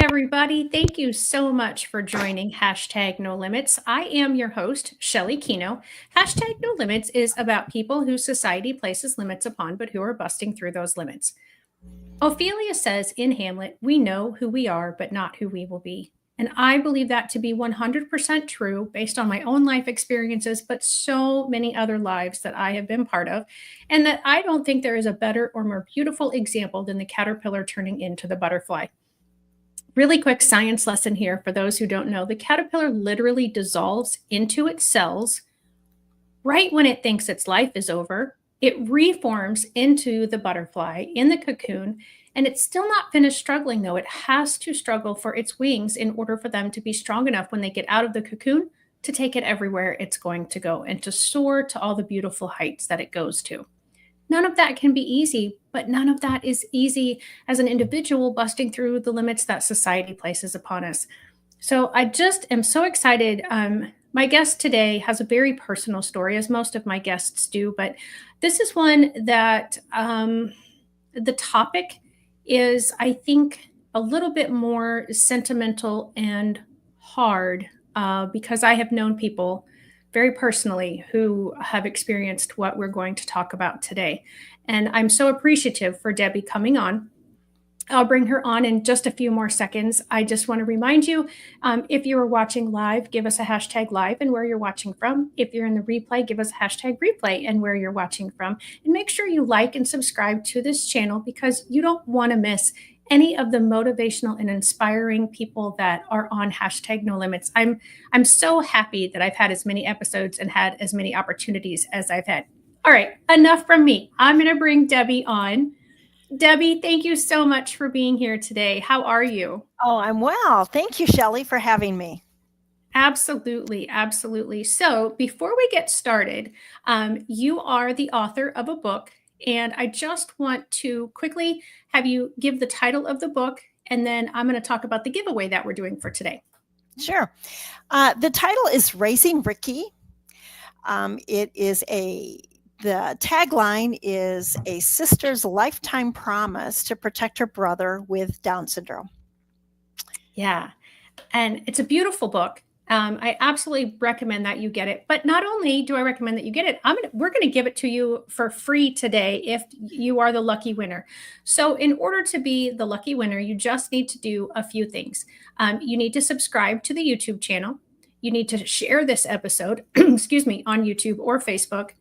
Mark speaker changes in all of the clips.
Speaker 1: everybody. Thank you so much for joining Hashtag No Limits. I am your host, Shelly Kino. Hashtag No Limits is about people who society places limits upon, but who are busting through those limits. Ophelia says in Hamlet, we know who we are, but not who we will be. And I believe that to be 100% true based on my own life experiences, but so many other lives that I have been part of. And that I don't think there is a better or more beautiful example than the caterpillar turning into the butterfly. Really quick science lesson here for those who don't know. The caterpillar literally dissolves into its cells right when it thinks its life is over. It reforms into the butterfly in the cocoon, and it's still not finished struggling, though. It has to struggle for its wings in order for them to be strong enough when they get out of the cocoon to take it everywhere it's going to go and to soar to all the beautiful heights that it goes to. None of that can be easy, but none of that is easy as an individual busting through the limits that society places upon us. So I just am so excited. My guest today has a very personal story, as most of my guests do, but this is one that the topic is, I think, a little bit more sentimental and hard because I have known people very personally who have experienced what we're going to talk about today. And I'm so appreciative for Debbie coming on. I'll bring her on in just a few more seconds. I just want to remind you, if you are watching live, give us a hashtag live and where you're watching from. If you're in the replay, give us a hashtag replay and where you're watching from. And make sure you like and subscribe to this channel because you don't want to miss any of the motivational and inspiring people that are on hashtag No Limits. I'm so happy that I've had as many episodes and had as many opportunities as I've had. All right, enough from me. I'm going to bring Debbie on. Debbie, thank you so much for being here today. How are you?
Speaker 2: Oh, I'm well. Thank you, Shelly, for having me.
Speaker 1: Absolutely, absolutely. So before we get started, you are the author of a book, and I just want to quickly have you give the title of the book, and then I'm going to talk about the giveaway that we're doing for today.
Speaker 2: Sure. The title is Raising Ricky. The tagline is a sister's lifetime promise to protect her brother with Down syndrome.
Speaker 1: Yeah, and it's a beautiful book. I absolutely recommend that you get it. But not only do I recommend that you get it, we're going to give it to you for free today if you are the lucky winner. So in order to be the lucky winner, you just need to do a few things. You need to subscribe to the YouTube channel. You need to share this episode, excuse me, on YouTube or Facebook.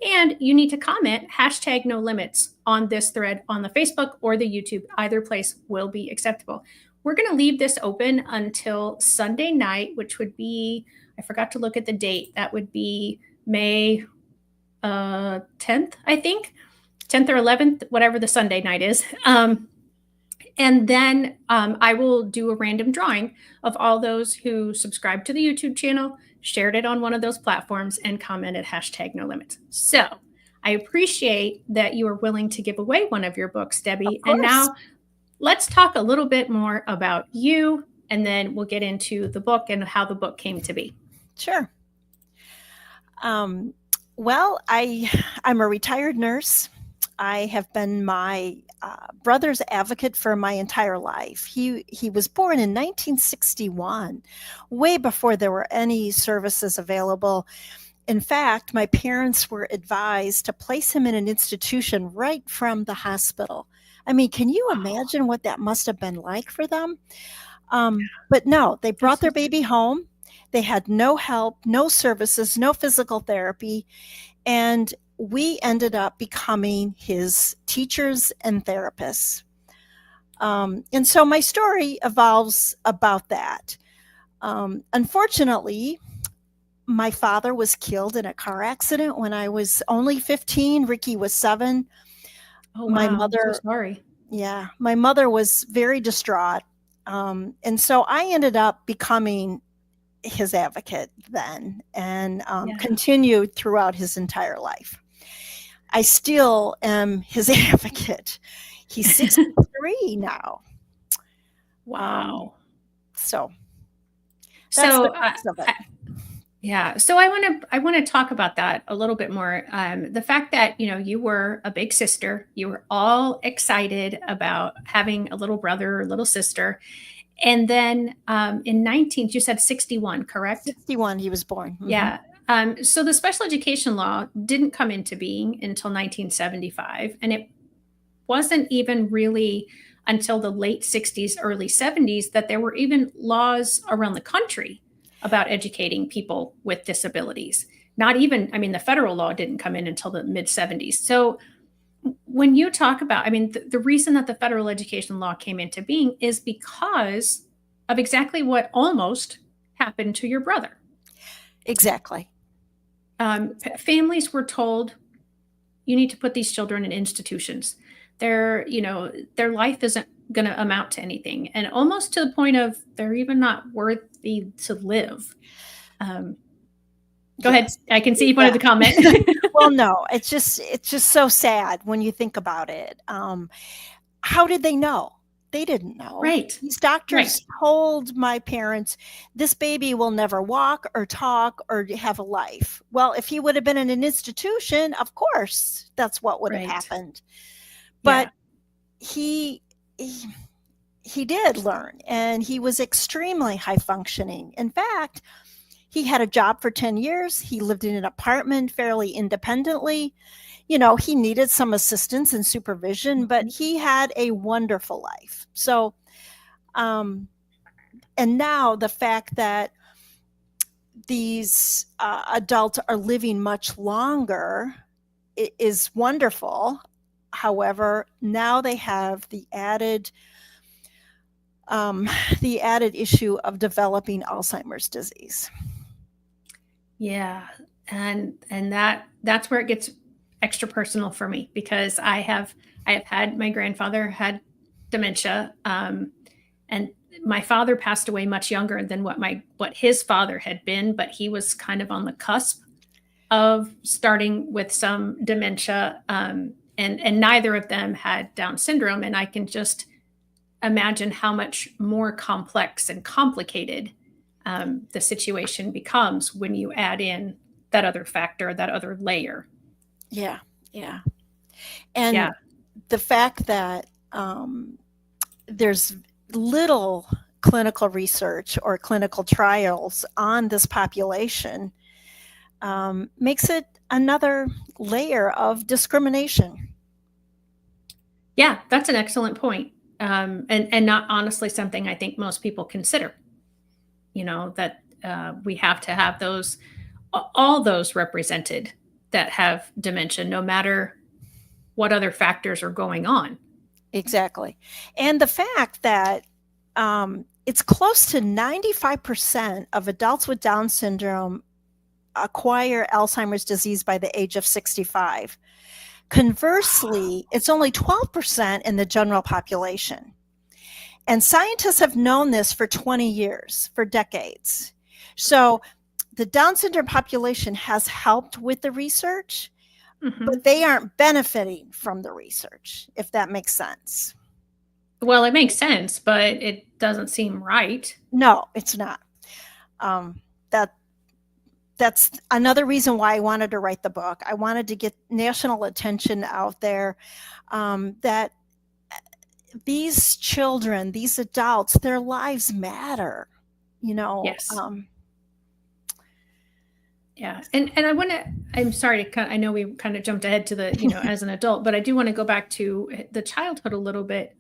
Speaker 1: And you need to comment hashtag No Limits on this thread on the Facebook or the YouTube. Either place will be acceptable. We're going to leave this open until Sunday night, which would be, I forgot to look at the date. That would be May 10th, I think, 10th or 11th, whatever the Sunday night is. And then I will do a random drawing of all those who subscribed to the YouTube channel, shared it on one of those platforms, and commented hashtag No Limits. So I appreciate that you are willing to give away one of your books, Debbie. And now let's talk a little bit more about you, and then we'll get into the book and how the book came to be.
Speaker 2: Sure. Well, I'm a retired nurse. I have been my brother's advocate for my entire life. He was born in 1961, way before there were any services available. In fact, my parents were advised to place him in an institution right from the hospital. I mean, can you imagine what that must have been like for them? But no, they brought their baby home. They had no help, no services, no physical therapy. And we ended up becoming his teachers and therapists. And so my story evolves about that. Unfortunately, my father was killed in a car accident when I was only 15. Ricky was 7.
Speaker 1: Oh, wow. My mother, I'm so sorry.
Speaker 2: Yeah, my mother was very distraught. And so I ended up becoming his advocate then and continued throughout his entire life. I still am his advocate. He's 63 now.
Speaker 1: Wow.
Speaker 2: So that's the crux of it.
Speaker 1: Yeah. So I want to talk about that a little bit more. The fact that, you were a big sister, you were all excited about having a little brother or little sister. And then in 19, you said 61, correct?
Speaker 2: 61, he was born.
Speaker 1: Yeah. So the special education law didn't come into being until 1975. And it wasn't even really until the late 60s, early 70s that there were even laws around the country about educating people with disabilities. Not even, I mean, the federal law didn't come in until the mid 70s. So when you talk about, I mean, the reason that the federal education law came into being is because of exactly what almost happened to your brother.
Speaker 2: Exactly.
Speaker 1: Families were told, you need to put these children in institutions. Their, their life isn't going to amount to anything, and almost to the point of they're even not worthy to live. Go ahead. I can see you wanted to comment.
Speaker 2: Well, no, it's just so sad when you think about it. How did they know? They didn't know.
Speaker 1: Right.
Speaker 2: These doctors told my parents, this baby will never walk or talk or have a life. Well, if he would have been in an institution, of course, that's what would have happened. But he did learn, and he was extremely high functioning. In fact, he had a job for 10 years. He lived in an apartment fairly independently. He needed some assistance and supervision, but he had a wonderful life. So, and now the fact that these adults are living much longer is wonderful. However, now they have the added issue of developing Alzheimer's disease.
Speaker 1: Yeah, and that's where it gets extra personal for me, because I have had, my grandfather had dementia, and my father passed away much younger than what his father had been, but he was kind of on the cusp of starting with some dementia, and neither of them had Down syndrome, and I can just imagine how much more complex and complicated the situation becomes when you add in that other factor, that other layer.
Speaker 2: Yeah. And the fact that there's little clinical research or clinical trials on this population makes it another layer of discrimination.
Speaker 1: Yeah, that's an excellent point. And not honestly something I think most people consider. That we have to have all those represented that have dementia, no matter what other factors are going on.
Speaker 2: Exactly. And the fact that it's close to 95% of adults with Down syndrome acquire Alzheimer's disease by the age of 65. Conversely, it's only 12% in the general population. And scientists have known this for 20 years, for decades. So the Down syndrome population has helped with the research, but they aren't benefiting from the research, if that makes sense.
Speaker 1: Well, it makes sense, but it doesn't seem right.
Speaker 2: No, it's not. That's another reason why I wanted to write the book. I wanted to get national attention out there, that these children, these adults, their lives matter,
Speaker 1: Yes. Yeah. And I'm sorry I know we kind of jumped ahead to the, as an adult, but I do want to go back to the childhood a little bit.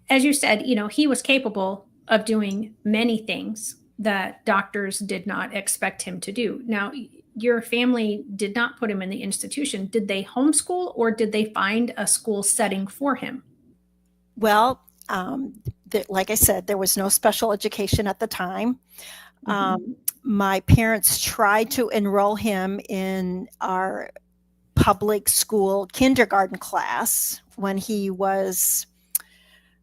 Speaker 1: As you said, he was capable of doing many things that doctors did not expect him to do. Now, your family did not put him in the institution. Did they homeschool, or did they find a school setting for him?
Speaker 2: Well, like I said, there was no special education at the time. My parents tried to enroll him in our public school kindergarten class when he was,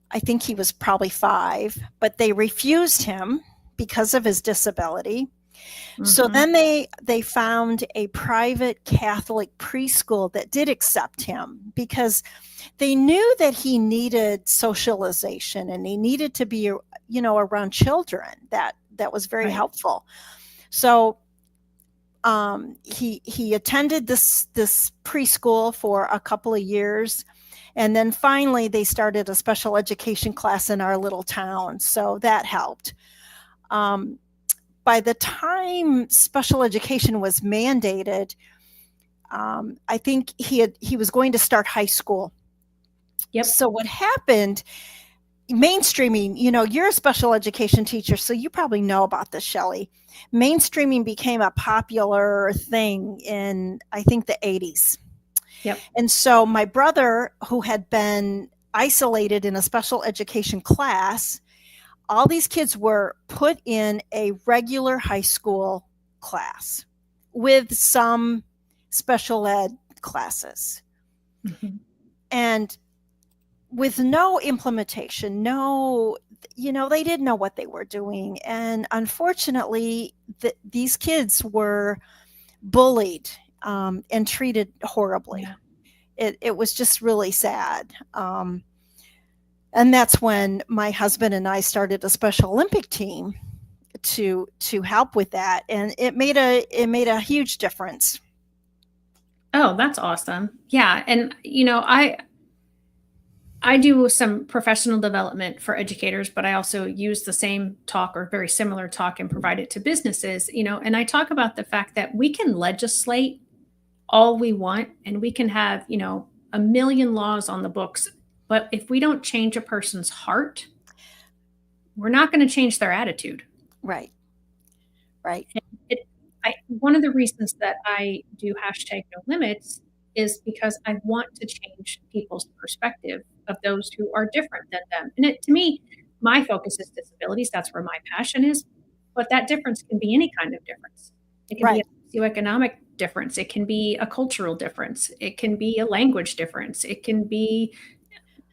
Speaker 2: I think he was probably 5, but they refused him because of his disability. So then they found a private Catholic preschool that did accept him, because they knew that he needed socialization and he needed to be, around children. That was very helpful. So he attended this preschool for a couple of years, And then finally, they started a special education class in our little town. So that helped. By the time special education was mandated, I think he was going to start high school.
Speaker 1: Yep.
Speaker 2: So what happened, mainstreaming, you're a special education teacher, so you probably know about this, Shelley. Mainstreaming became a popular thing in, I think, the 80s.
Speaker 1: Yep.
Speaker 2: And so my brother, who had been isolated in a special education class, all these kids were put in a regular high school class with some special ed classes.
Speaker 1: Mm-hmm.
Speaker 2: And with no implementation, they didn't know what they were doing. And unfortunately, these kids were bullied and treated horribly. Yeah. It was just really sad. And that's when my husband and I started a Special Olympic team to help with that. And it made a huge difference.
Speaker 1: Oh, that's awesome. Yeah. And, I do some professional development for educators, but I also use the same talk or very similar talk and provide it to businesses, and I talk about the fact that we can legislate all we want and we can have, a million laws on the books. But if we don't change a person's heart, we're not going to change their attitude.
Speaker 2: Right. Right.
Speaker 1: One of the reasons that I do #NoLimits is because I want to change people's perspective of those who are different than them. And to me, my focus is disabilities. That's where my passion is. But that difference can be any kind of difference. It can be a socioeconomic difference. It can be a cultural difference. It can be a language difference. It can be,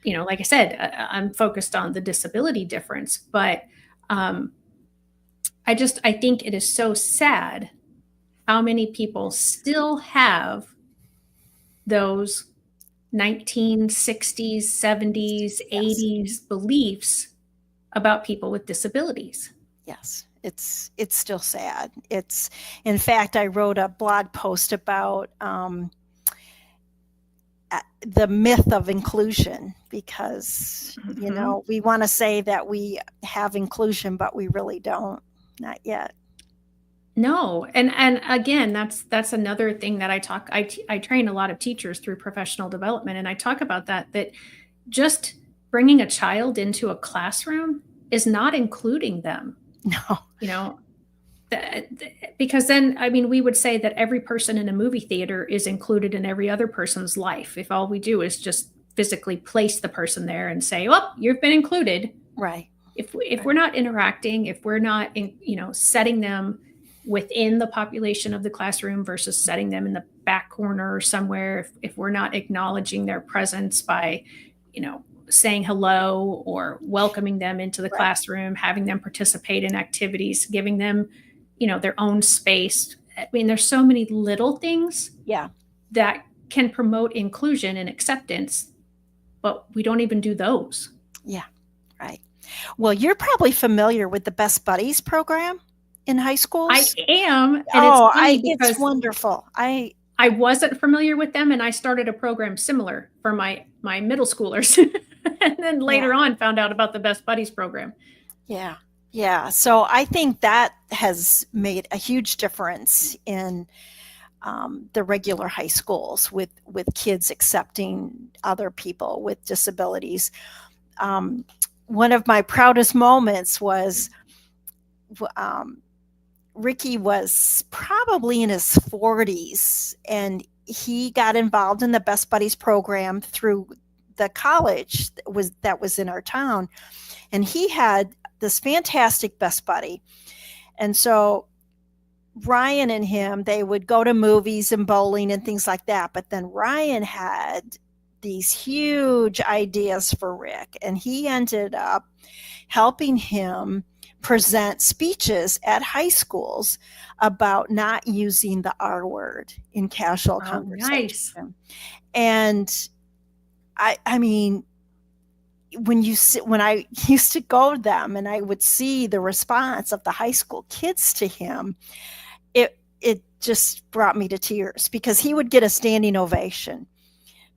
Speaker 1: like I said, I'm focused on the disability difference. But I think it is so sad how many people still have those 1960s, 70s, yes. 80s beliefs about people with disabilities.
Speaker 2: Yes, it's still sad. In fact, I wrote a blog post about the myth of inclusion because, mm-hmm. We want to say that we have inclusion, but we really don't, not yet.
Speaker 1: No. And again, that's another thing that I train a lot of teachers through professional development. And I talk about that just bringing a child into a classroom is not including them.
Speaker 2: No.
Speaker 1: Because then, we would say that every person in a movie theater is included in every other person's life. If all we do is just physically place the person there and say, well, you've been included.
Speaker 2: Right.
Speaker 1: If we're not interacting, if we're not, setting them within the population of the classroom versus setting them in the back corner or somewhere, if we're not acknowledging their presence by, saying hello or welcoming them into the classroom, having them participate in activities, giving them, their own space. There's so many little things that can promote inclusion and acceptance, but we don't even do those.
Speaker 2: Yeah, right. Well, you're probably familiar with the Best Buddies program in high schools.
Speaker 1: I am. And
Speaker 2: it's wonderful.
Speaker 1: I wasn't familiar with them, and I started a program similar for my middle schoolers, and then later on found out about the Best Buddies program.
Speaker 2: Yeah. So I think that has made a huge difference in the regular high schools with kids accepting other people with disabilities. One of my proudest moments was Ricky was probably in his 40s, and he got involved in the Best Buddies program through the college that was in our town. And he had this fantastic best buddy. And so Ryan and him, they would go to movies and bowling and things like that. But then Ryan had these huge ideas for Rick, and he ended up helping him present speeches at high schools about not using the R word in casual conversation.
Speaker 1: Nice.
Speaker 2: And when I used to go to them and I would see the response of the high school kids to him, it just brought me to tears because he would get a standing ovation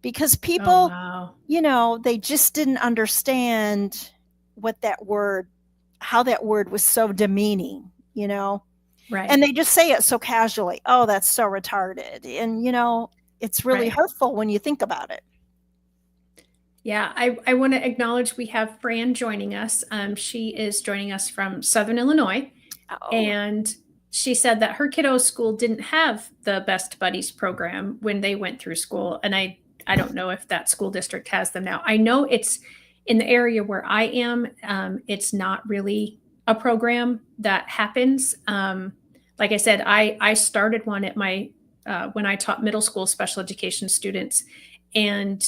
Speaker 2: because
Speaker 1: Oh,
Speaker 2: people,
Speaker 1: wow.
Speaker 2: they just didn't understand what that word, how that word was so demeaning. And
Speaker 1: Right.
Speaker 2: they just say it so casually. Oh, that's so retarded. And, it's really
Speaker 1: Right.
Speaker 2: hurtful when you think about it.
Speaker 1: Yeah, I want to acknowledge we have Fran joining us. She is joining us from Southern Illinois,
Speaker 2: Oh,
Speaker 1: and she said that her kiddo's school didn't have the Best Buddies program when they went through school, and I don't know if that school district has them now. I know it's in the area where I am. It's not really a program that happens. Like I said, I started one at my when I taught middle school special education students, and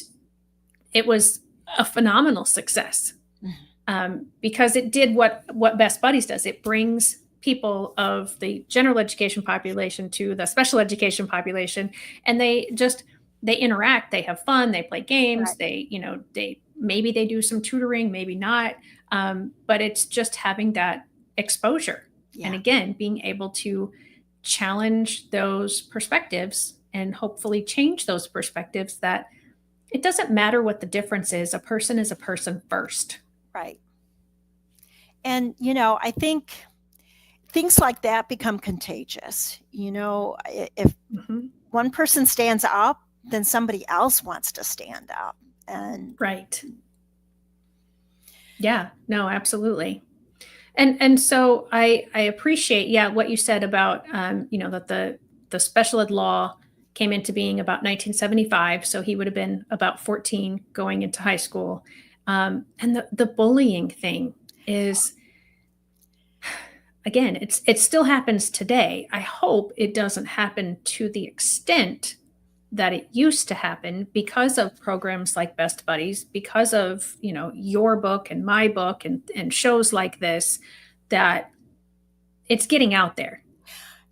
Speaker 1: it was a phenomenal success because it did what Best Buddies does. It brings people of the general education population to the special education population, and they interact, they have fun, they play games,
Speaker 2: right.
Speaker 1: they maybe they do some tutoring, maybe not, but it's just having that exposure, and
Speaker 2: Yeah,
Speaker 1: again being able to challenge those perspectives and hopefully change those perspectives that it doesn't matter what the difference is. A person is a person first.
Speaker 2: right. And, I think things like that become contagious. If
Speaker 1: Mm-hmm.
Speaker 2: one person stands up, then somebody else wants to stand up. And
Speaker 1: Right. Yeah. No, absolutely. And so I appreciate, yeah, what you said about that the special ed law came into being about 1975, so he would have been about 14 going into high school. And the bullying thing is, again, it still happens today. I hope it doesn't happen to the extent that it used to happen because of programs like Best Buddies, because of your book and my book and shows like this, that it's getting out there.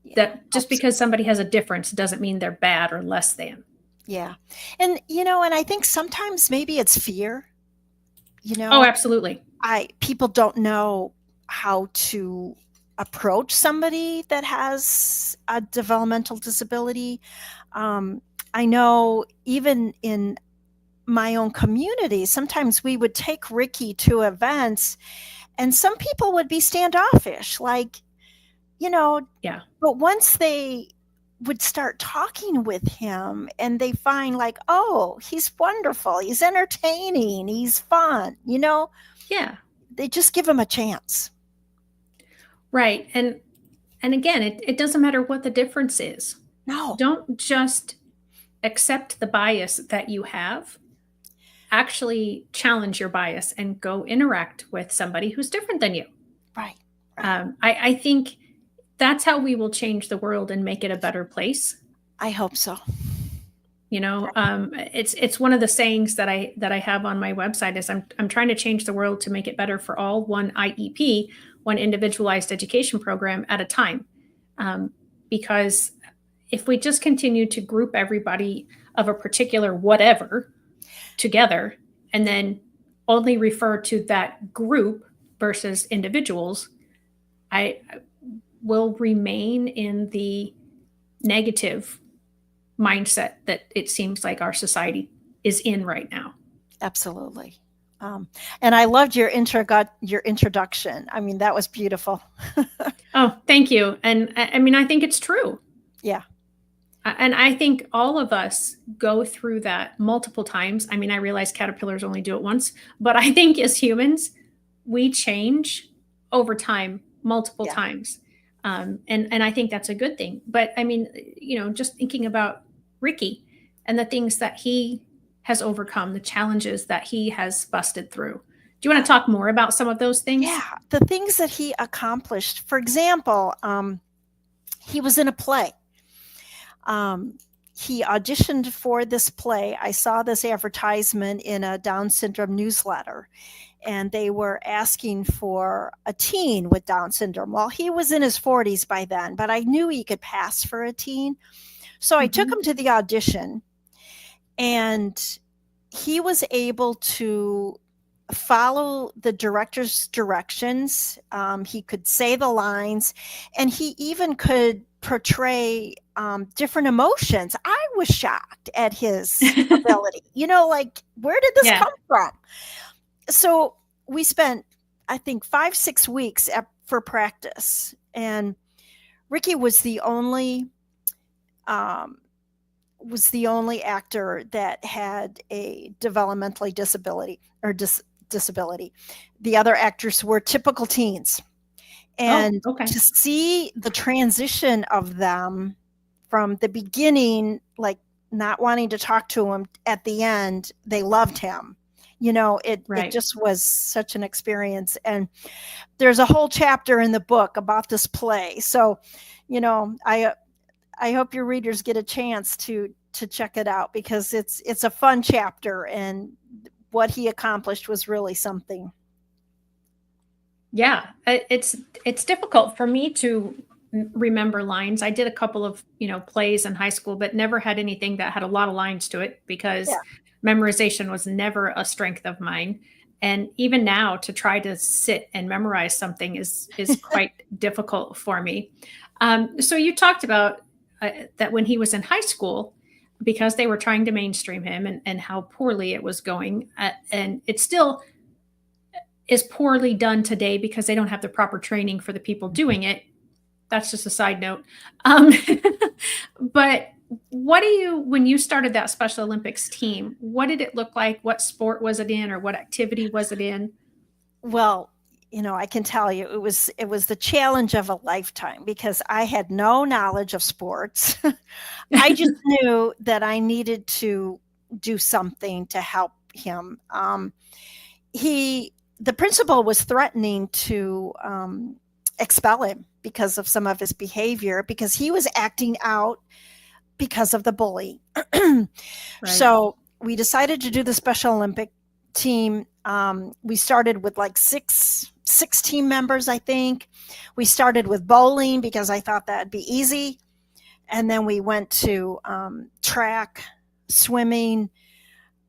Speaker 2: yeah,
Speaker 1: That
Speaker 2: hope
Speaker 1: just
Speaker 2: so.
Speaker 1: because somebody has a difference doesn't mean they're bad or less than.
Speaker 2: Yeah. And I think sometimes maybe it's fear. You
Speaker 1: Oh,
Speaker 2: know,
Speaker 1: absolutely.
Speaker 2: I people don't know how to approach somebody that has a developmental disability. Um, I know even in my own community, sometimes we would take Ricky to events, and some people would be standoffish, like, you know,
Speaker 1: Yeah.
Speaker 2: but once they would start talking with him and they find, like, oh, he's wonderful, he's entertaining, he's fun,
Speaker 1: Yeah.
Speaker 2: they just give him a chance.
Speaker 1: Right. And again, it doesn't matter what the difference is.
Speaker 2: No,
Speaker 1: Don't just accept the bias that you have. Actually challenge your bias and go interact with somebody who's different than you.
Speaker 2: right, right.
Speaker 1: I think that's how we will change the world and make it a better place.
Speaker 2: I hope so.
Speaker 1: It's one of the sayings that I have on my website is I'm trying to change the world to make it better for all, one IEP, one individualized education program at a time. Um, because if we just continue to group everybody of a particular whatever together and then only refer to that group versus individuals, I will remain in the negative mindset that it seems like our society is in right now.
Speaker 2: Absolutely. And I loved your introduction. I mean, that was beautiful.
Speaker 1: Oh, thank you. And I mean, I think it's true.
Speaker 2: Yeah,
Speaker 1: And I think all of us go through that multiple times. I mean, I realize caterpillars only do it once, but I think as humans, we change over time multiple
Speaker 2: yeah,
Speaker 1: times. And I think that's a good thing. But I mean, just thinking about Ricky and the things that he has overcome, the challenges that he has busted through. Do you want to talk more about some of those things?
Speaker 2: yeah. The things that he accomplished. For example, he was in a play. He auditioned for this play. I saw this advertisement in a Down syndrome newsletter, and they were asking for a teen with Down syndrome. Well, he was in his 40s by then, but I knew he could pass for a teen. So I took
Speaker 1: Mm-hmm.
Speaker 2: him to the audition, and he was able to follow the director's directions. He could say the lines, and he even could portray different emotions. I was shocked at his ability. Like, where did this
Speaker 1: Yeah.
Speaker 2: come from? So we spent, I think, 5-6 weeks for practice, and Ricky um, was the only actor that had a developmentally disability. The other actors were typical teens.
Speaker 1: Oh,
Speaker 2: And
Speaker 1: okay.
Speaker 2: to see the transition of them from the beginning, like not wanting to talk to him, at the end, they loved him. It
Speaker 1: Right.
Speaker 2: just was such an experience. And there's a whole chapter in the book about this play. So, I hope your readers get a chance to check it out, because it's a fun chapter, and what he accomplished was really something.
Speaker 1: Yeah, it's difficult for me to remember lines. I did a couple of, plays in high school, but never had anything that had a lot of lines to it because
Speaker 2: Yeah.
Speaker 1: memorization was never a strength of mine. And even now to try to sit and memorize something is quite difficult for me. So you talked about that when he was in high school, because they were trying to mainstream him and how poorly it was going, and it still is poorly done today because they don't have the proper training for the people doing it. That's just a side note. Um, but when you started that Special Olympics team, what did it look like? What sport was it in, or what activity was it in?
Speaker 2: Well, I can tell you it was the challenge of a lifetime, because I had no knowledge of sports. I just knew that I needed to do something to help him. The principal was threatening to expel him because of some of his behavior, because he was acting out because of the bully.
Speaker 1: Right.
Speaker 2: So we decided to do the Special Olympic team. We started with like six team members, I think. We started with bowling because I thought that'd be easy. And then we went to track, swimming,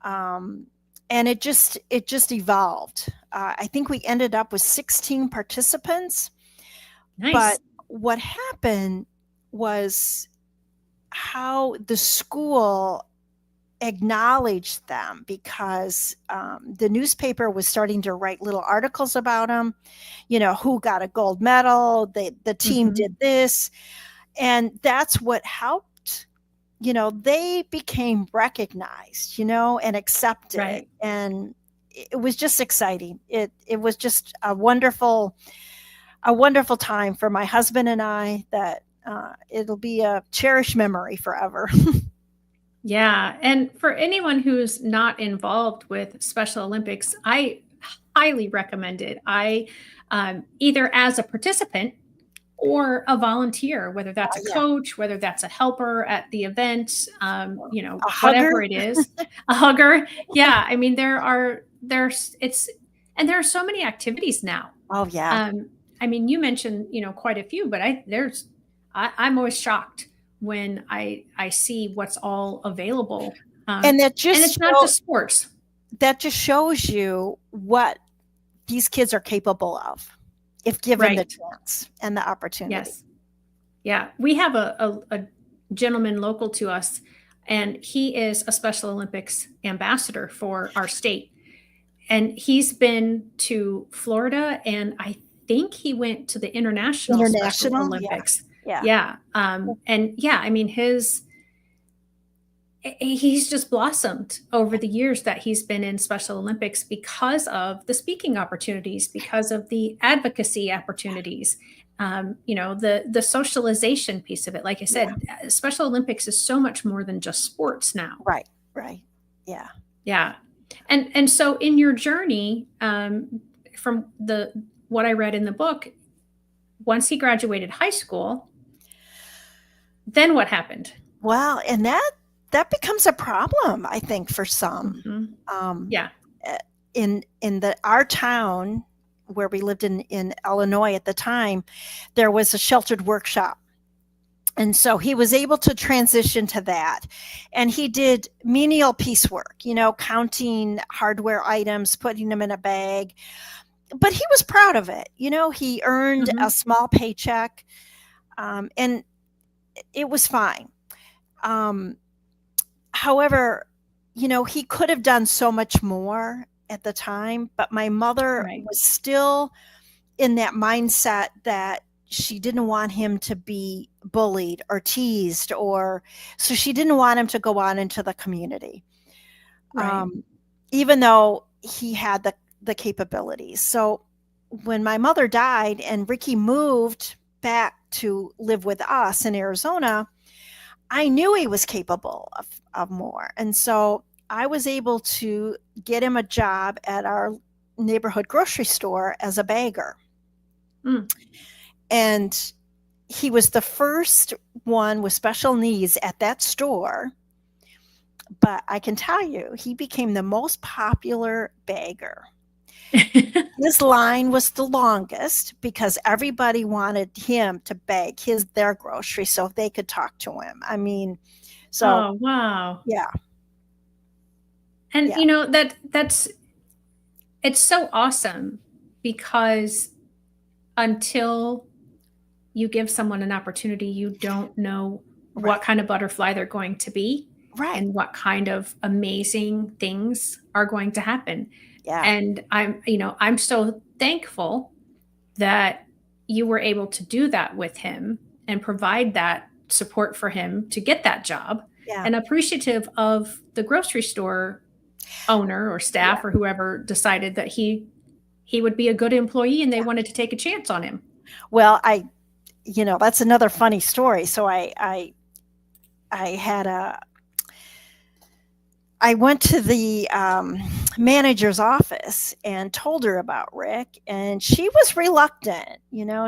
Speaker 2: and it just evolved. I think we ended up with 16 participants.
Speaker 1: Nice.
Speaker 2: But what happened was how the school acknowledged them, because the newspaper was starting to write little articles about them, who got a gold medal, the team
Speaker 1: Mhm.
Speaker 2: did this. And that's what helped. They became recognized, and accepted.
Speaker 1: Right.
Speaker 2: And it was just exciting. It was just a wonderful time for my husband and I, that it'll be a cherished memory forever.
Speaker 1: Yeah. And for anyone who's not involved with Special Olympics, I highly recommend it. I either as a participant or a volunteer, whether that's a
Speaker 2: Yeah.
Speaker 1: coach, whether that's a helper at the event,
Speaker 2: A hugger.
Speaker 1: whatever it is, a hugger. Yeah, I mean, there are so many activities now.
Speaker 2: Oh, yeah.
Speaker 1: Um, I mean, you mentioned, quite a few, but I'm always shocked when I see what's all available.
Speaker 2: And
Speaker 1: And it's not just sports.
Speaker 2: that just shows you what these kids are capable of, if given the
Speaker 1: Right.
Speaker 2: chance and the opportunity.
Speaker 1: Yes. Yeah, we have a gentleman local to us, and he is a Special Olympics ambassador for our state. And he's been to Florida, and I think he went to the International Special
Speaker 2: International, yeah,
Speaker 1: Olympics.
Speaker 2: yeah.
Speaker 1: Yeah, and yeah, I mean he's just blossomed over the years that he's been in Special Olympics because of the speaking opportunities, because of the advocacy opportunities, the socialization piece of it. Like I
Speaker 2: Yeah.
Speaker 1: said, Special Olympics is so much more than just sports now.
Speaker 2: Right, right. Yeah.
Speaker 1: Yeah, and so in your journey, from the what I read in the book, once he graduated high school, then what happened?
Speaker 2: Well, and that becomes a problem, I think, for some.
Speaker 1: Mhm.
Speaker 2: Um,
Speaker 1: Yeah.
Speaker 2: in our town where we lived in Illinois at the time, there was a sheltered workshop. And so he was able to transition to that. And he did menial piecework, counting hardware items, putting them in a bag. But he was proud of it. He earned a
Speaker 1: Mhm.
Speaker 2: small paycheck. And it was fine. Um, However, he could have done so much more at the time, but my mother
Speaker 1: Right.
Speaker 2: was still in that mindset that she didn't want him to be bullied or teased, or so she didn't want him to go out into the community,
Speaker 1: Right.
Speaker 2: um, even though he had the capabilities. So when my mother died and Ricky moved back to live with us in Arizona, I knew he was capable of more. And so I was able to get him a job at our neighborhood grocery store as a bagger.
Speaker 1: Mm.
Speaker 2: And he was the first one with special needs at that store. But I can tell you, he became the most popular bagger. His line was the longest because everybody wanted him to bag their groceries so they could talk to him. I mean, so
Speaker 1: Oh, wow.
Speaker 2: yeah,
Speaker 1: And
Speaker 2: yeah,
Speaker 1: that's it's so awesome because until you give someone an opportunity, you don't know what
Speaker 2: right,
Speaker 1: kind of butterfly they're going to be
Speaker 2: right,
Speaker 1: and what kind of amazing things are going to happen.
Speaker 2: yeah,
Speaker 1: And I'm so thankful that you were able to do that with him and provide that support for him to get that job,
Speaker 2: yeah,
Speaker 1: and appreciative of the grocery store owner or
Speaker 2: yeah.
Speaker 1: staff or whoever decided that he would be a good employee and they wanted to take a chance on him.
Speaker 2: Well, that's another funny story. So I had I went to the manager's office and told her about Rick, and she was reluctant.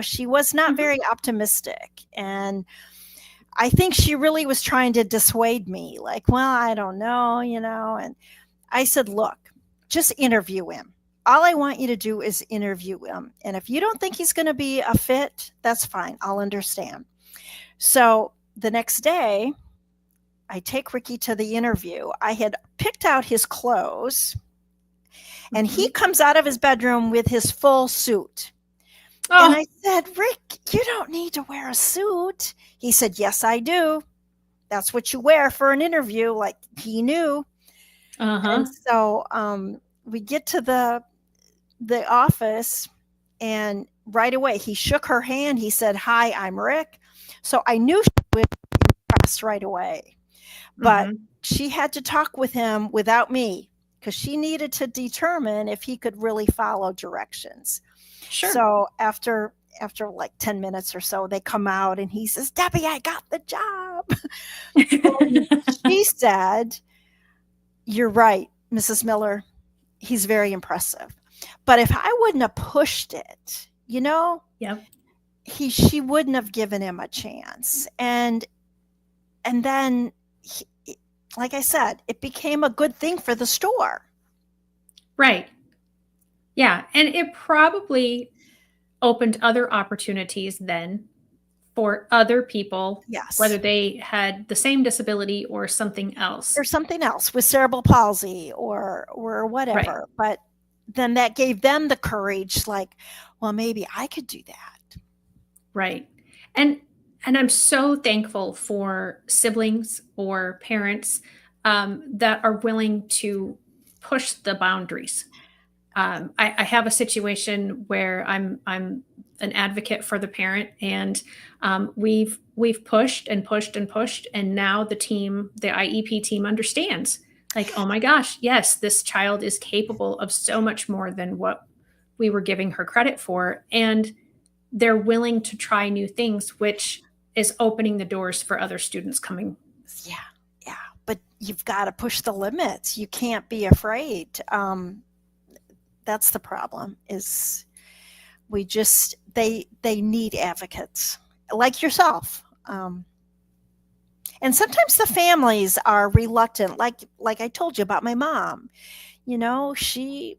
Speaker 2: She was not
Speaker 1: Mhm.
Speaker 2: very optimistic, and I think she really was trying to dissuade me. Like, well, I don't know. And I said, look, just interview him. All I want you to do is interview him. And if you don't think he's going to be a fit, that's fine. I'll understand. So the next day, I take Ricky to the interview. I had picked out his clothes, and he
Speaker 1: Mhm.
Speaker 2: comes out of his bedroom with his full suit. And I
Speaker 1: Oh,
Speaker 2: said, Rick, you don't need to wear a suit. He said, yes, I do. That's what you wear for an interview. Like he knew. And
Speaker 1: uh-huh.
Speaker 2: so we get to the office, and right away he shook her hand. He said, hi, I'm Rick. So I knew she would be impressed right away. But
Speaker 1: Mhm.
Speaker 2: she had to talk with him without me because she needed to determine if he could really follow directions.
Speaker 1: Sure.
Speaker 2: So after like 10 minutes or so, they come out and he says, Debbie, I got the job. And she said, you're right, Mrs. Miller. He's very impressive. But if I wouldn't have pushed it,
Speaker 1: Yep.
Speaker 2: she wouldn't have given him a chance. And then he, like I said, it became a good thing for the store.
Speaker 1: Right. Yeah, and it probably opened other opportunities then for other people, whether
Speaker 2: Yes.
Speaker 1: they had the same disability or something else.
Speaker 2: Or something else with cerebral palsy or
Speaker 1: Right.
Speaker 2: whatever. But then that gave them the courage, like, well, maybe I could do that.
Speaker 1: Right. And and I'm so thankful for siblings or parents that are willing to push the boundaries. I have a situation where I'm an advocate for the parent, and we've pushed and pushed and pushed, and now the IEP team understands. Like, oh my gosh, yes, this child is capable of so much more than what we were giving her credit for, and they're willing to try new things, which is opening the doors for other students coming.
Speaker 2: Yeah, yeah. But you've got to push the limits. You can't be afraid. That's the problem. Is they need advocates like yourself. And sometimes the families are reluctant. Like I told you about my mom. She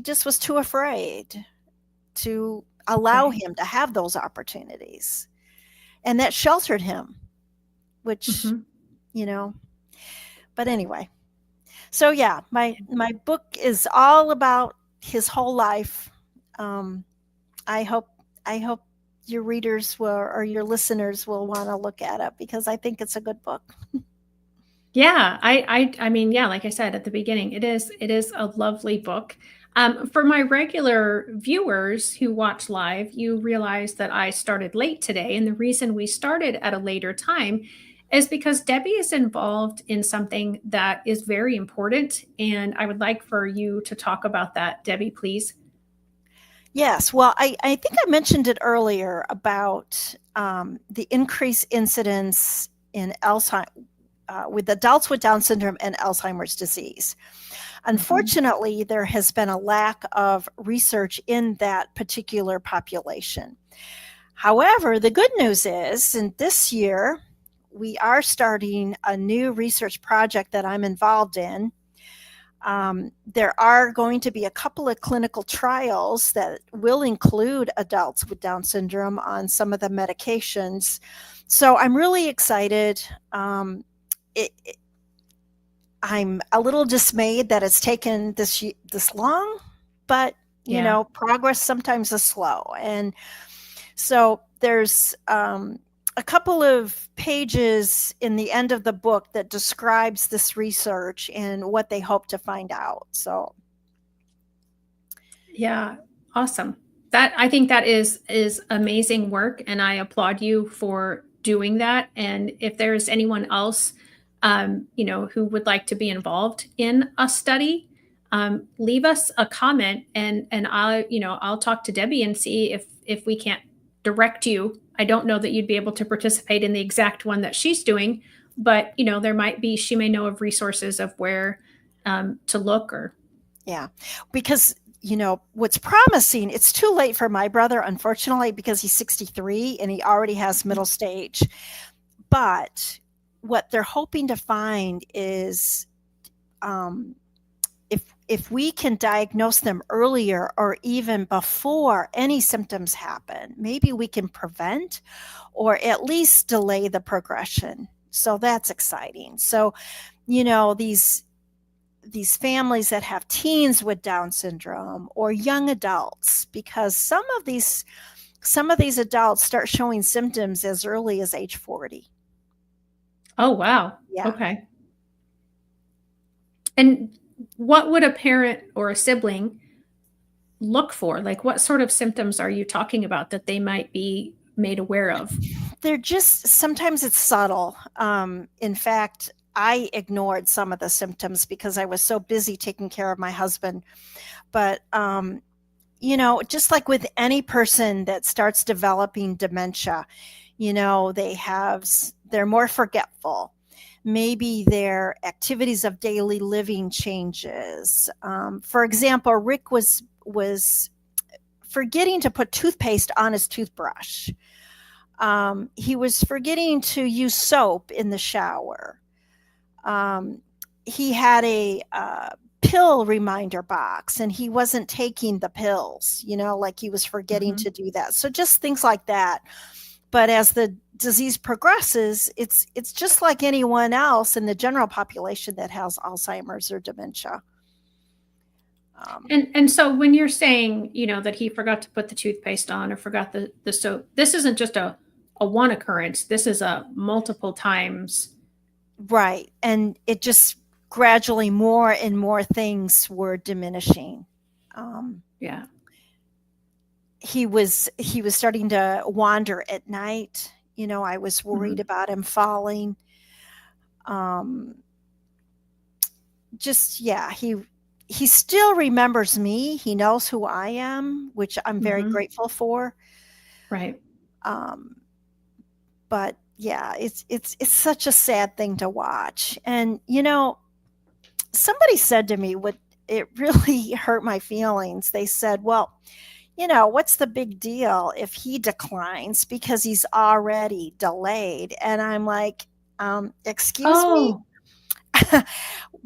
Speaker 2: just was too afraid to allow
Speaker 1: Right.
Speaker 2: him to have those opportunities, and that sheltered him, which
Speaker 1: Hmm.
Speaker 2: you know but anyway, so yeah, my book is all about his whole life. um, I hope I hope your readers will, or your listeners will want to look at it, because I think it's a good book.
Speaker 1: Yeah, I mean, yeah, like I said at the beginning, it is a lovely book. For my regular viewers who watch live, you realize that I started late today, and the reason we started at a later time is because Debbie is involved in something that is very important, and I would like for you to talk about that, Debbie, please.
Speaker 2: Yes, well, I think I mentioned it earlier about the increased incidence in Alzheimer with adults with Down syndrome and Alzheimer's disease.
Speaker 1: Mhm.
Speaker 2: Unfortunately, there has been a lack of research in that particular population. However, the good news is, in this year, we are starting a new research project that I'm involved in. There are going to be a couple of clinical trials that will include adults with Down syndrome on some of the medications. So I'm really excited. It, I'm a little dismayed that it's taken this long, but
Speaker 1: Yeah.
Speaker 2: progress sometimes is slow. And so there's a couple of pages in the end of the book that describes this research and what they hope to find out. So
Speaker 1: Yeah, awesome. That I think that is amazing work, and I applaud you for doing that. And if there's anyone else, who would like to be involved in a study, leave us a comment, and I'll talk to Debbie and see if we can't direct you. I don't know that you'd be able to participate in the exact one that she's doing, but there might be she may know of resources of where to look or
Speaker 2: yeah, because what's promising, it's too late for my brother, unfortunately, because he's 63 and he already has middle stage. But what they're hoping to find is if we can diagnose them earlier or even before any symptoms happen, maybe we can prevent or at least delay the progression. So that's exciting. So, these families that have teens with Down syndrome or young adults, because some of these adults start showing symptoms as early as age 40.
Speaker 1: oh wow.
Speaker 2: Yeah.
Speaker 1: Okay. And what would a parent or a sibling look for? Like, what sort of symptoms are you talking about that they might be made aware of?
Speaker 2: They're just, sometimes it's subtle. In fact, I ignored some of the symptoms because I was so busy taking care of my husband. But just like with any person that starts developing dementia, they're more forgetful. Maybe their activities of daily living changes. For example, Rick was forgetting to put toothpaste on his toothbrush. He was forgetting to use soap in the shower. He had a pill reminder box and he wasn't taking the pills, like he was forgetting
Speaker 1: Mhm.
Speaker 2: to do that. So just things like that. But as the disease progresses, it's just like anyone else in the general population that has Alzheimer's or dementia.
Speaker 1: And so when you're saying, that he forgot to put the toothpaste on or forgot the soap, this isn't just a one occurrence. This is a multiple times.
Speaker 2: Right. And it just gradually more and more things were diminishing.
Speaker 1: Yeah.
Speaker 2: He was starting to wander at night. I was worried
Speaker 1: Mhm.
Speaker 2: about him falling. Um, just yeah, he still remembers me. He knows who I am, which I'm very
Speaker 1: Mhm.
Speaker 2: grateful for.
Speaker 1: Right.
Speaker 2: Um, but yeah, it's such a sad thing to watch. And somebody said to me, what it really hurt my feelings. They said, "Well, what's the big deal if he declines because he's already delayed?" And I'm like, excuse me?
Speaker 1: Oh,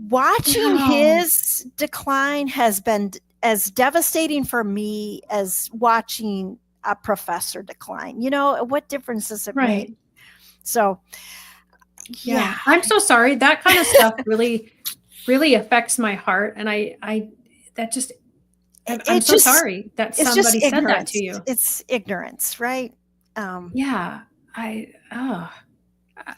Speaker 2: Watching
Speaker 1: no.
Speaker 2: his decline has been as devastating for me as watching a professor decline. What difference does it make?
Speaker 1: Right.
Speaker 2: So,
Speaker 1: Yeah.
Speaker 2: yeah,
Speaker 1: I'm so sorry. That kind of stuff really, really affects my heart. And that just, I'm
Speaker 2: it
Speaker 1: so
Speaker 2: just
Speaker 1: sorry that
Speaker 2: it's just
Speaker 1: somebody said that to
Speaker 2: ignorance.
Speaker 1: you.
Speaker 2: It's ignorance, right?
Speaker 1: Yeah. I, oh,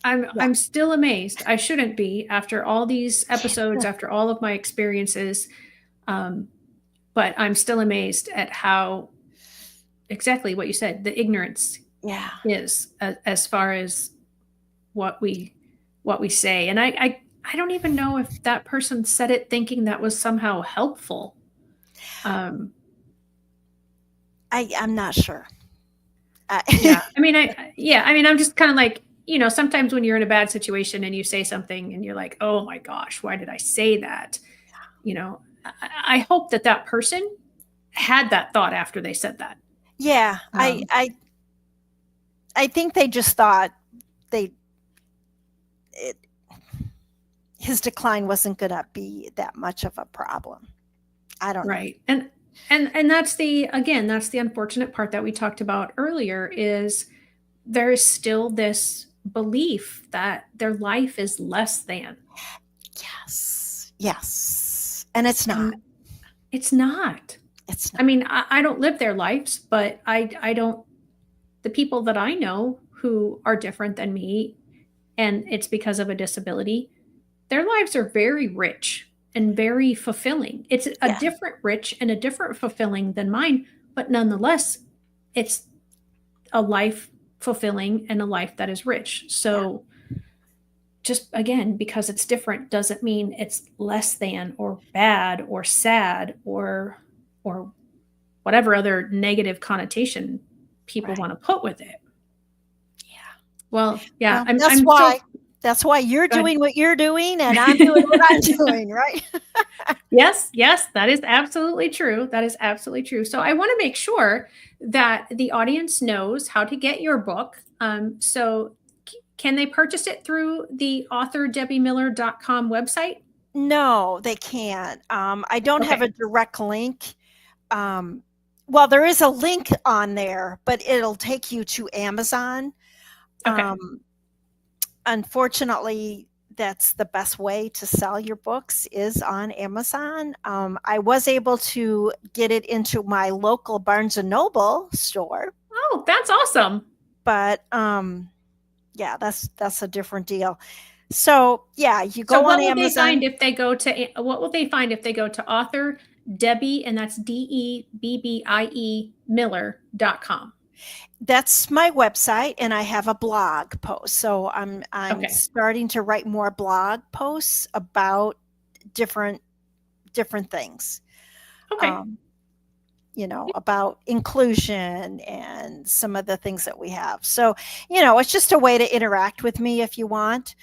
Speaker 2: Yeah,
Speaker 1: I'm still amazed. I shouldn't be after all these episodes, after all of my experiences. Um, but I'm still amazed at how exactly what you said, the ignorance
Speaker 2: yeah,
Speaker 1: is as far as what we what we say. And I don't even know if that person said it thinking that was somehow helpful. Um,
Speaker 2: I'm not sure.
Speaker 1: yeah. I mean, I mean, I'm just kind of like, sometimes when you're in a bad situation and you say something and you're like, oh my gosh, why did I say that? I hope that that person had that thought after they said that.
Speaker 2: Yeah,
Speaker 1: Um,
Speaker 2: I think they just thought they it, his decline wasn't going to be that much of a problem. I don't know.
Speaker 1: right. And that's the unfortunate part that we talked about earlier is there is still this belief that their life is less than.
Speaker 2: Yes, yes, and it's not.
Speaker 1: And it's not.
Speaker 2: It's
Speaker 1: I
Speaker 2: not.
Speaker 1: mean, I don't live their lives, but I don't, the people that I know who are different than me, and it's because of a disability, their lives are very rich and very fulfilling. It's a
Speaker 2: Yeah,
Speaker 1: different rich and a different fulfilling than mine, but nonetheless, it's a life fulfilling and a life that is rich.
Speaker 2: yeah,
Speaker 1: So just again, because it's different doesn't mean it's less than or bad or sad or whatever other negative connotation people
Speaker 2: right.
Speaker 1: want to put with it.
Speaker 2: Yeah.
Speaker 1: Well, yeah,
Speaker 2: Well,
Speaker 1: I'm so
Speaker 2: that's why you're
Speaker 1: go
Speaker 2: doing what you're doing, and I'm doing what I'm
Speaker 1: ahead.
Speaker 2: doing, right?
Speaker 1: Yes, yes, that is absolutely true. That is absolutely true. So I want to make sure that the audience knows how to get your book. So can they purchase it through the authordebbymiller.com website?
Speaker 2: No, they can't. I don't have a
Speaker 1: Okay.
Speaker 2: direct link. Um, well, there is a link on there, but it'll take you to Amazon.
Speaker 1: Okay.
Speaker 2: Um, Unfortunately, that's the best way to sell your books is on Amazon. I was able to get it into my local Barnes and Noble store,
Speaker 1: Oh, that's awesome.
Speaker 2: but yeah, that's a different deal. So yeah, you
Speaker 1: So
Speaker 2: go on Amazon.
Speaker 1: what will they find if they go to author Debbie, and that's DEBBIE Miller.com?
Speaker 2: That's my website, and I have a blog post. So I'm
Speaker 1: Okay.
Speaker 2: starting to write more blog posts about different different things.
Speaker 1: Okay.
Speaker 2: Um, about inclusion and some of the things that we have. So, it's just a way to interact with me if you want.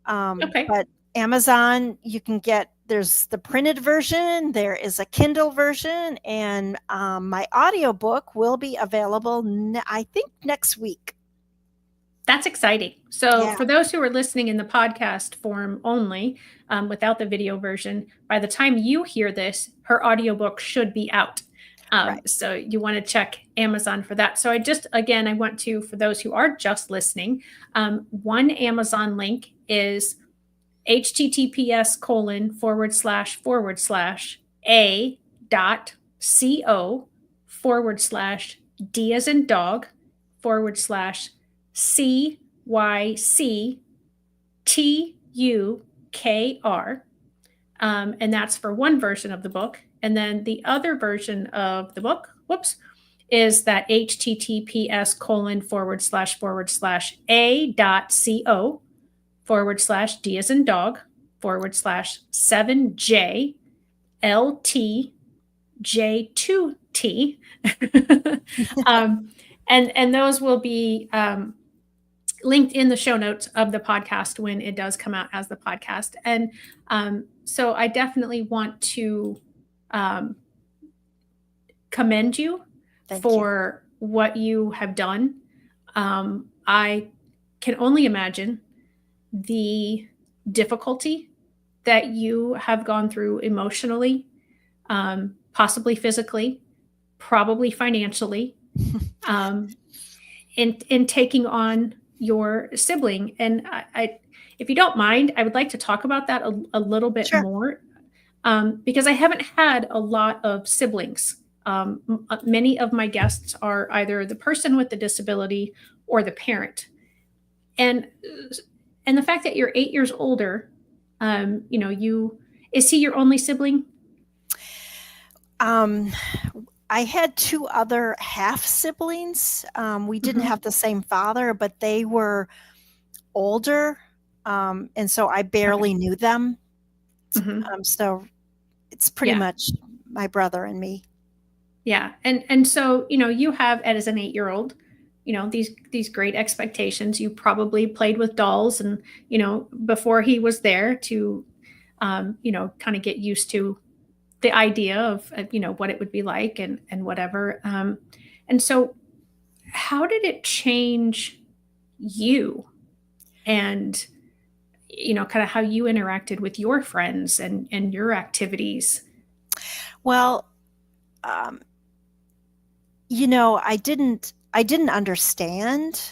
Speaker 1: Okay.
Speaker 2: But Amazon, you can get, there's the printed version, there is a Kindle version, and my audiobook will be available, I think, next week.
Speaker 1: That's exciting. So,
Speaker 2: Yeah,
Speaker 1: for those who are listening in the podcast form only, without the video version, by the time you hear this, her audiobook should be out.
Speaker 2: right.
Speaker 1: So, you want to check Amazon for that. So, I want to, for those who are just listening, one Amazon link is https://a.co/d as in dog /CYCTUKR. And that's for one version of the book. And then the other version of the book, is that https://a.co/d as in dog /7JLTJ2T. And those will be linked in the show notes of the podcast when it does come out as the podcast. And so I definitely want to um, commend you
Speaker 2: Thank you.
Speaker 1: for what you have done. I can only imagine the difficulty that you have gone through emotionally, possibly physically, probably financially, um, in taking on your sibling. And if you don't mind, I would like to talk about that a little bit
Speaker 2: Sure.
Speaker 1: more, because I haven't had a lot of siblings Many of my guests are either the person with the disability or the parent. And and the fact that you're 8 years older, you is he your only sibling?
Speaker 2: Um, I had two other half siblings. We didn't
Speaker 1: Mhm.
Speaker 2: have the same father, but they were older. And so I
Speaker 1: Okay.
Speaker 2: barely knew them.
Speaker 1: Mhm.
Speaker 2: So it's pretty
Speaker 1: Yeah.
Speaker 2: much my brother and me.
Speaker 1: Yeah. And so, you have as an 8-year-old, these great expectations. You probably played with dolls and, before he was there to kind of get used to the idea of, what it would be like and whatever. And so how did it change you and kind of how you interacted with your friends and your activities?
Speaker 2: Well, um, I didn't understand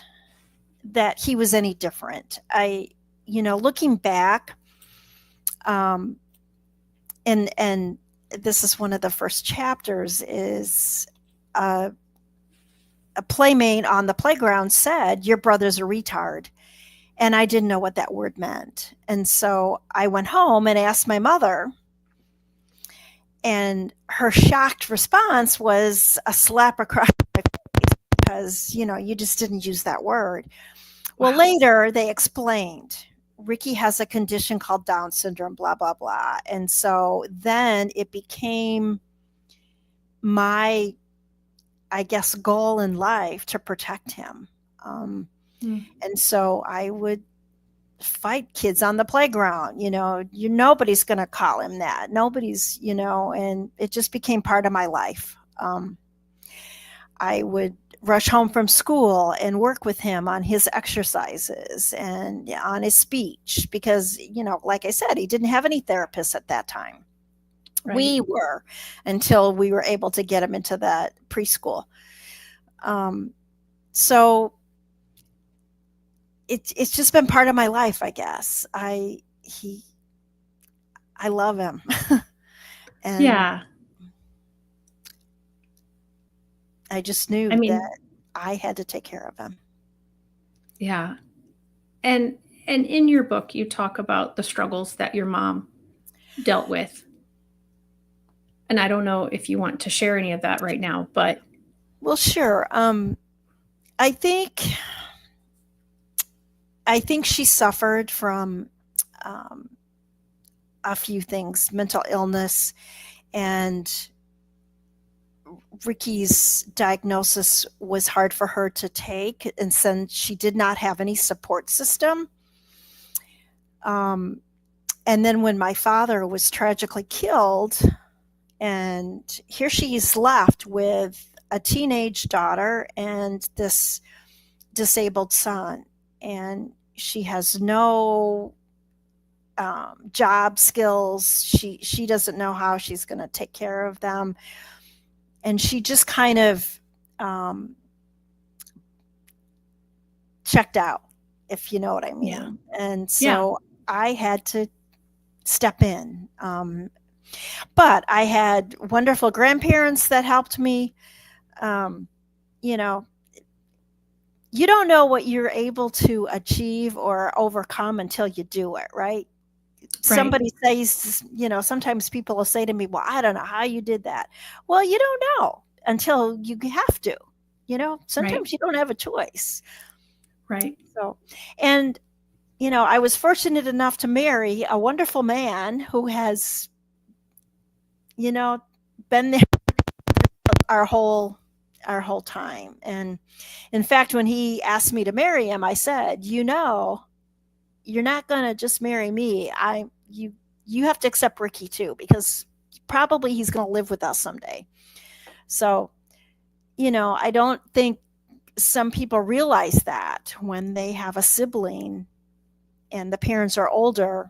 Speaker 2: that he was any different. Looking back, um, and this is one of the first chapters, is a playmate on the playground said, "Your brother's a retard." And I didn't know what that word meant. And so I went home and asked my mother, and her shocked response was a slap across my face because, you just didn't use that word. Well,
Speaker 1: Wow.
Speaker 2: later they explained Ricky has a condition called Down syndrome, blah, blah, blah. And so then it became my, I guess, goal in life to protect him. Um,
Speaker 1: Mm.
Speaker 2: and so I would fight kids on the playground. Nobody's going to call him that. Nobody's, and it just became part of my life. I would rush home from school and work with him on his exercises and on his speech because, like I said, he didn't have any therapists at that time.
Speaker 1: Right.
Speaker 2: We were, until we were able to get him into that preschool. So it's just been part of my life, I guess. I love him. And
Speaker 1: Yeah.
Speaker 2: I just
Speaker 1: I
Speaker 2: knew
Speaker 1: mean,
Speaker 2: that I had to take care of him.
Speaker 1: yeah. And in your book you talk about the struggles that your mom dealt with. And I don't know if you want to share any of that right now, but
Speaker 2: Well, sure. I think I think she suffered from um, a few things: mental illness, and Ricky's diagnosis was hard for her to take, and since she did not have any support system. Um, and then when my father was tragically killed, and here she is left with a teenage daughter and this disabled son, and she has no job skills. She doesn't know how she's going to take care of them, and she just kind of um, checked out, if you know what I
Speaker 1: yeah.
Speaker 2: mean. And
Speaker 1: Yeah.
Speaker 2: so I had to step in. But I had wonderful grandparents that helped me. Um, you know, you don't know what you're able to achieve or overcome until you do it, right?
Speaker 1: Right.
Speaker 2: Somebody says, sometimes people will say to me, "Well, I don't know how you did that." Well, you don't know until you have to.
Speaker 1: Right.
Speaker 2: Sometimes you don't have a choice.
Speaker 1: Right.
Speaker 2: So, and I was fortunate enough to marry a wonderful man who has, you know, been there our whole time. And in fact, when he asked me to marry him, I said, you're not going to just marry me. You have to accept Ricky too, because probably he's going to live with us someday. So, I don't think some people realize that when they have a sibling and the parents are older,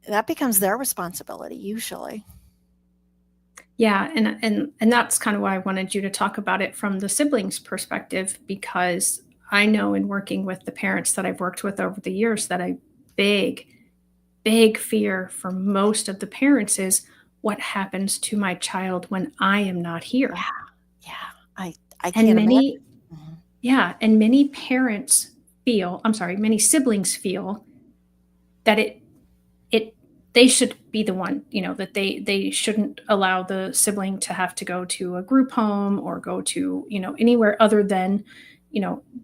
Speaker 2: that becomes their responsibility usually.
Speaker 1: Yeah, and that's kind of why I wanted you to talk about it from the siblings perspective, because I know in working with the parents that I've worked with over the years that a big fear for most of the parents is, what happens to my child when I am not here.
Speaker 2: Yeah. I
Speaker 1: And
Speaker 2: can't imagine.
Speaker 1: many,
Speaker 2: Mhm.
Speaker 1: yeah, and many parents feel, I'm sorry, many siblings feel that it they should be the one, that they shouldn't allow the sibling to have to go to a group home or go to, anywhere other than,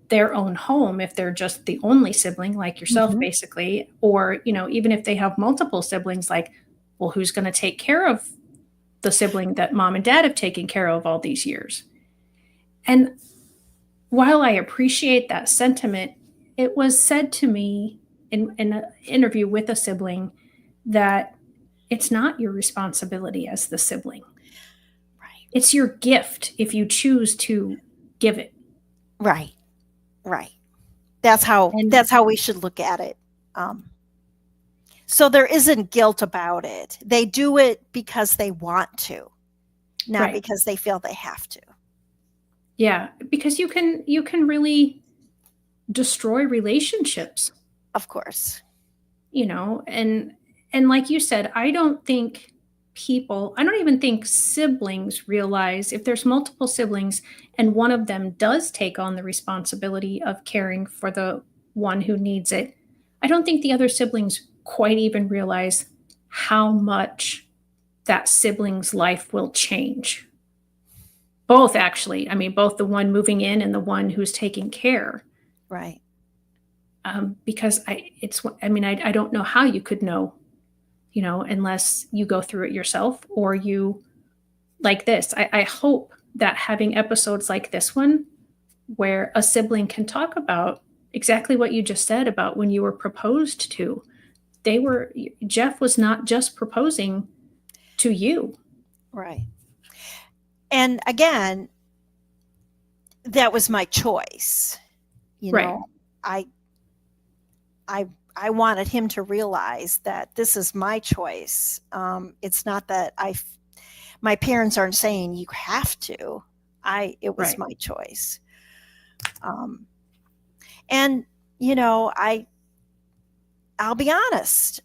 Speaker 1: their own home if they're just the only sibling like yourself
Speaker 2: Mhm.
Speaker 1: basically, or, even if they have multiple siblings, like, well, who's going to take care of the sibling that mom and dad have taken care of all these years? And while I appreciate that sentiment, it was said to me in an interview with a sibling that it's not your responsibility as the sibling.
Speaker 2: Right.
Speaker 1: It's your gift if you choose to give it.
Speaker 2: Right. Right. That's how we should look at it. Um, so there isn't guilt about it. They do it because they want to, not
Speaker 1: Right.
Speaker 2: because they feel they have to.
Speaker 1: Yeah, because you can really destroy relationships,
Speaker 2: Of course.
Speaker 1: and like you said, I don't even think siblings realize if there's multiple siblings and one of them does take on the responsibility of caring for the one who needs it. I don't think the other siblings quite even realize how much that sibling's life will change. Both, actually. I mean, both the one moving in and the one who's taking care.
Speaker 2: Right.
Speaker 1: Because I don't know how you could know, unless you go through it yourself or you like this. I hope that having episodes like this one, where a sibling can talk about exactly what you just said about when you were proposed to, Jeff was not just proposing to you.
Speaker 2: Right. And again, that was my choice. You
Speaker 1: Right.
Speaker 2: know, I I I wanted him to realize that this is my choice. It's not that my parents aren't saying you have to. It was
Speaker 1: Right.
Speaker 2: my choice. Um, and you know, I'll be honest.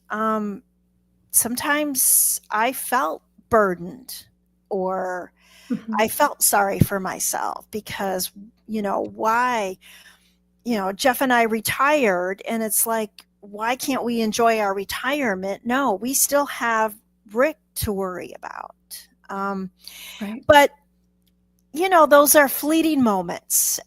Speaker 2: Sometimes I felt burdened, or
Speaker 1: Mhm.
Speaker 2: I felt sorry for myself because why Jeff and I retired, and it's like, why can't we enjoy our retirement? No, we still have Rick to worry about. Um,
Speaker 1: Right.
Speaker 2: but, those are fleeting moments.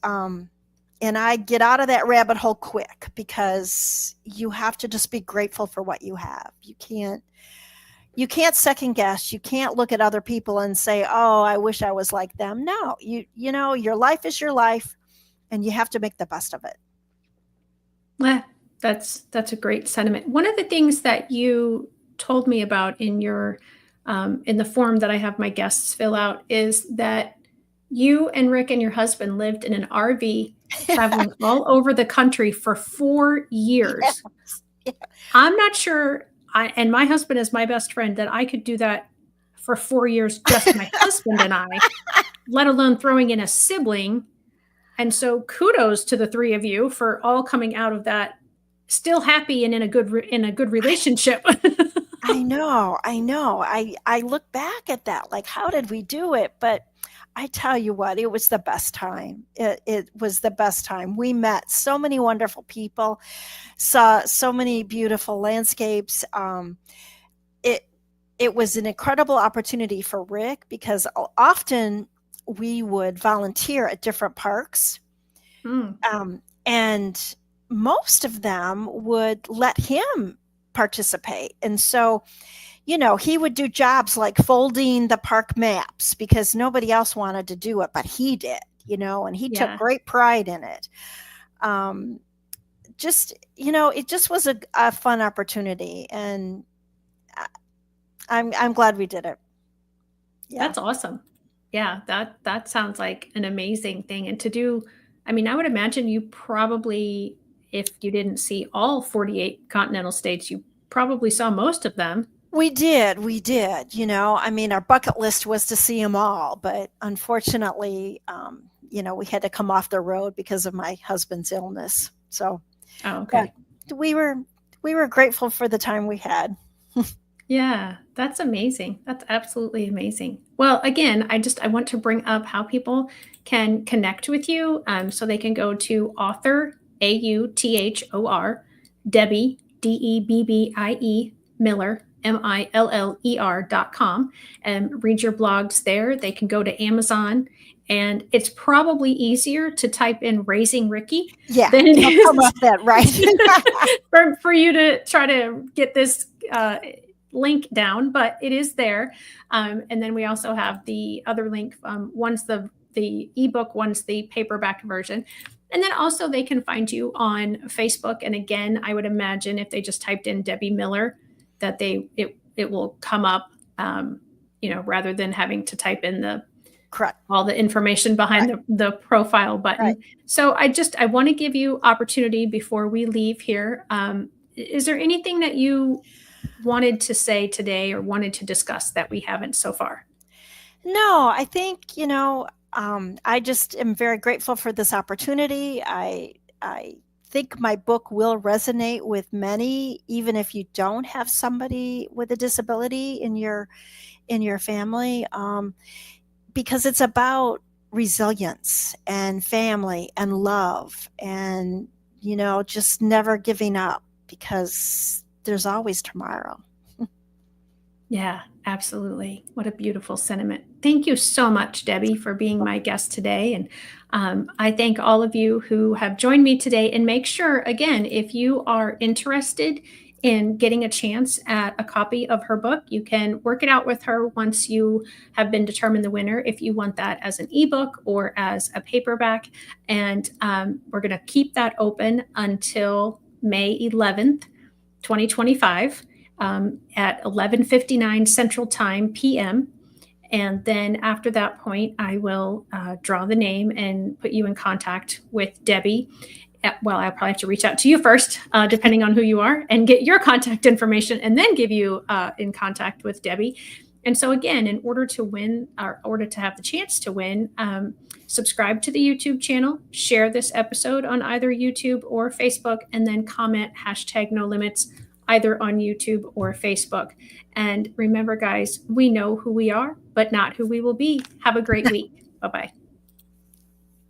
Speaker 2: And I get out of that rabbit hole quick because you have to just be grateful for what you have. You can't second guess. You can't look at other people and say, "Oh, I wish I was like them." No, your life is your life, and you have to make the best of it.
Speaker 1: Eh, that's a great sentiment. One of the things that you told me about in the form that I have my guests fill out is that you and Rick and your husband lived in an RV traveling all over the country for 4 years.
Speaker 2: Yes. Yeah.
Speaker 1: I'm not sure, and my husband is my best friend, that I could do that for 4 years, just my husband and I, let alone throwing in a sibling. And so kudos to the three of you for all coming out of that still happy and in a good relationship.
Speaker 2: I know, I know. I look back at that, like, how did we do it? But I tell you what, it was the best time. It was the best time. We met so many wonderful people, saw so many beautiful landscapes. It it was an incredible opportunity for Rick because often we would volunteer at different parks,
Speaker 1: Mm,
Speaker 2: and most of them would let him participate. And so, he would do jobs like folding the park maps because nobody else wanted to do it, but he did, and he took
Speaker 1: yeah,
Speaker 2: great pride in it. Um, it just was a fun opportunity, and I'm glad we did it. Yeah,
Speaker 1: that's awesome. Yeah, that sounds like an amazing thing. And to do, I mean, I would imagine you probably, if you didn't see all 48 continental states, you probably saw most of them.
Speaker 2: we did. I mean, our bucket list was to see them all, but unfortunately, we had to come off the road because of my husband's illness. So,
Speaker 1: Oh,
Speaker 2: but
Speaker 1: okay.
Speaker 2: we were we were grateful for the time we had.
Speaker 1: Yeah, that's amazing. That's absolutely amazing. Well, again, I want to bring up how people can connect with you. So they can go to author, AUTHOR, Debbie, DEBBIE, Miller, MILLER.com, and read your blogs there. They can go to Amazon, and it's probably easier to type in Raising Ricky
Speaker 2: Yeah,
Speaker 1: than it
Speaker 2: it'll come
Speaker 1: is
Speaker 2: up that right.
Speaker 1: for you to try to get this link down, but it is there. And then we also have the other link. One's the ebook, one's the paperback version. And then also they can find you on Facebook. And again, I would imagine if they just typed in Debbie Miller, that it will come up, rather than having to type in
Speaker 2: Correct.
Speaker 1: all the information behind
Speaker 2: Right.
Speaker 1: the profile button.
Speaker 2: Right.
Speaker 1: So I want to give you opportunity before we leave here. Is there anything that you wanted to say today or wanted to discuss that we haven't so far?
Speaker 2: No, I think, I just am very grateful for this opportunity. I think my book will resonate with many, even if you don't have somebody with a disability in your family, because it's about resilience and family and love and, just never giving up because there's always tomorrow.
Speaker 1: Yeah, absolutely. What a beautiful sentiment. Thank you so much, Debbie, for being my guest today. And I thank all of you who have joined me today. And make sure, again, if you are interested in getting a chance at a copy of her book, you can work it out with her once you have been determined the winner, if you want that as an ebook or as a paperback. And we're going to keep that open until May 11th, 2025. At 11:59 Central Time PM. And then after that point, I will draw the name and put you in contact with Debbie. Well, I'll probably have to reach out to you first, depending on who you are, and get your contact information, and then give you in contact with Debbie. And so, again, in order to win, or in order to have the chance to win, subscribe to the YouTube channel, share this episode on either YouTube or Facebook, and then comment #NoLimits either on YouTube or Facebook. And remember, guys, we know who we are, but not who we will be. Have a great week. Bye-bye.